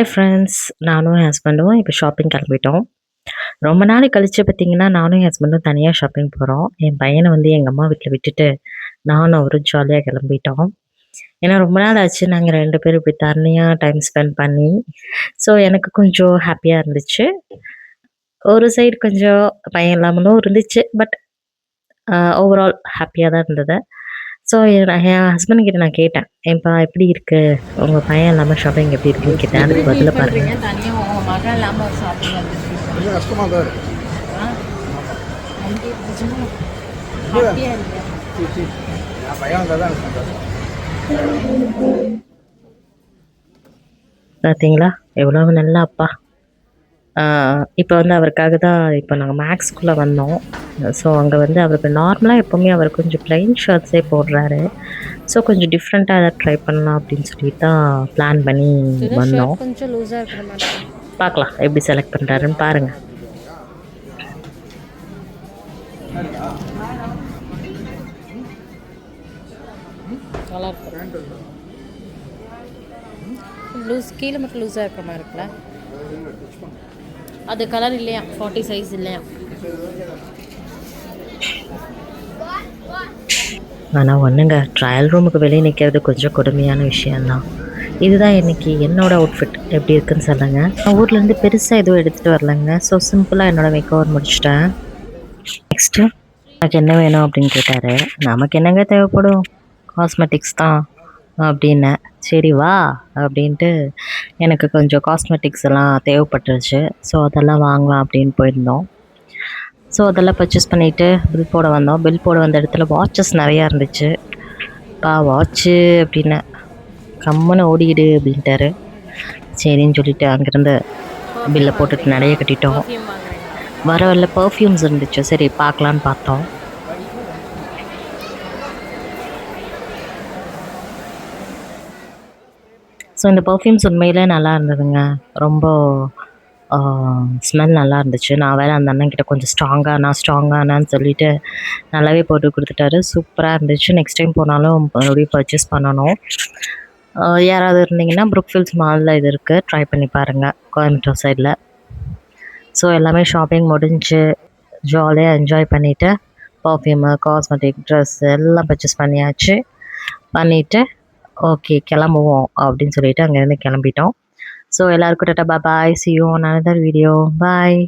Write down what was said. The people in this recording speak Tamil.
ஹாய் ஃப்ரெண்ட்ஸ், நானும் என் ஹஸ்பண்டும் இப்போ ஷாப்பிங் கிளம்பிட்டோம். ரொம்ப நாள் கழிச்சு பார்த்தீங்கன்னா, நானும் என் ஹஸ்பண்டும் தனியா ஷாப்பிங் போறோம். என் பையன வந்து எங்க அம்மா வீட்ல விட்டுட்டு, நானும் அவரும் ஜாலியா கிளம்பிட்டோம். ஏன்னா ரொம்ப நாள் ஆச்சு நாங்க 2 பேரும் இப்படி தனியா டைம் ஸ்பெண்ட் பண்ணி. ஸோ எனக்கு கொஞ்சம் ஹேப்பியா இருந்துச்சு. ஒரு சைடு கொஞ்சம் பயம் இல்லாமலும் இருந்துச்சு. பட் ஓவரால் ஹேப்பியா தான் இருந்தது. ஸோ என் ஹஸ்பண்ட் கிட்ட நான் கேட்டேன், "ஏன்பா எப்படி இருக்கு? உங்க பையன் இல்லாம ஷாப்பிங் எப்படி இருக்குன்னு?" கேட்டேன். எப்படி அதுக்கு ஃபீல் பதில பாருங்க. பண்ணுறீங்க தனியாக உங்கள் மகன் இல்லாமல் ஒரு ஷாப்பிங் வந்துருக்கீங்க? கொஞ்சம் கஷ்டமாக தான் இருக்கு. ஆ ஹாப்பியாக இருக்கு. என் பையன் வந்தால் தான் எனக்கு சந்தோஷம். பார்த்தீங்களா? எவ்வளவு நல்ல அப்பா. இப்போ வந்து அவருக்காக தான் இப்போ நாங்க மேக்ஸ்க்குள்ள வந்தோம். ஸோ அங்க வந்து அவருக்கு நார்மலா எப்பவுமே அவர் கொஞ்சம் பிளெயின் ஷர்ட்ஸே போடுறாரு. ஸோ கொஞ்சம் டிஃப்ரெண்ட்டா எதாவது ட்ரை பண்ணலாம் அப்படின்னு சொல்லிட்டு தான் பிளான் பண்ணி வந்தோம். கொஞ்சம் லூஸாக இருக்கிற மாதிரி பார்க்கலாம் எப்படி செலக்ட் பண்றாருன்னு பாருங்க. நல்லா இருக்கும். லூஸ் கீழே மட்டும் லூஸாக இருக்கிற மாதிரி இருக்குல்ல. அது கலர் இல்லையா, 40 சைஸ் இல்லையா? ஆனா ஒண்ணுங்க, ட்ரையல் ரூமுக்கு வெளியே நிற்கிறது கொஞ்சம் கொடுமையான விஷயம்தான். இதுதான் இன்னைக்கு என்னோட அவுட்ஃபிட். எப்படி இருக்குன்னு சொல்லுங்க. நான் ஊர்லேருந்து பெருசாக எதுவும் எடுத்துகிட்டு வரலங்க. ஸோ சிம்பிளாக என்னோட மேக்கோவர் முடிச்சிட்டேன். நெக்ஸ்ட்டு எனக்கு என்ன வேணும் அப்படின்னு கேட்டார். நமக்கு என்னங்க தேவைப்படும், காஸ்மெட்டிக்ஸ் தான் அப்படின்னேன். சரி வா அப்படின்ட்டு எனக்கு கொஞ்சம் காஸ்மெட்டிக்ஸ் எல்லாம் தேவைப்பட்டுருச்சு. ஸோ அதெல்லாம் வாங்கலாம் அப்படின்னு போயிருந்தோம். ஸோ அதெல்லாம் பர்ச்சேஸ் பண்ணிவிட்டு பில் போட வந்தோம். பில் போட வந்த இடத்துல வாட்சஸ் நிறையா இருந்துச்சு. வாட்ச்சு அப்படின்னு கம்முன்னு ஓடிடு அப்படின்ட்டாரு. சரின்னு சொல்லிட்டு அங்கேருந்து பில்லை போட்டுட்டு நிறைய கட்டிட்டோம். பர்ஃப்யூம் வாங்குறீங்க? வர வரல பர்ஃப்யூம்ஸ் இருந்துச்சு. சரி பார்க்கலான்னு பார்த்தோம். ஸோ இந்த பர்ஃப்யூம்ஸ் உண்மையிலே நல்லா இருந்ததுங்க. ரொம்ப ஸ்மெல் நல்லா இருந்துச்சு. நான் வேறு அந்த அண்ணன்கிட்ட கொஞ்சம் ஸ்ட்ராங்கானான்னு சொல்லிட்டு நல்லாவே போட்டு கொடுத்துட்டாரு. சூப்பராக இருந்துச்சு. நெக்ஸ்ட் டைம் போனாலும் மறுபடியும் பர்ச்சேஸ் பண்ணணும். யாராவது இருந்தீங்கன்னா ப்ரூக்ஃபீல்ட்ஸ் மாலில் இது இருக்குது, ட்ரை பண்ணி பாருங்கள், கோயம்புத்தூர் சைடில். ஸோ எல்லாமே ஷாப்பிங் முடிஞ்சு ஜாலியாக என்ஜாய் பண்ணிவிட்டு பர்ஃப்யூமு, காஸ்மெட்டிக், ட்ரெஸ் எல்லாம் பர்ச்சேஸ் பண்ணிவிட்டு ஓகே கிளம்புவோம் அப்படின்னு சொல்லிட்டு அங்கேருந்து கிளம்பிட்டோம். ஸோ எல்லாருக்கும் tata bye. See you on another video. Bye.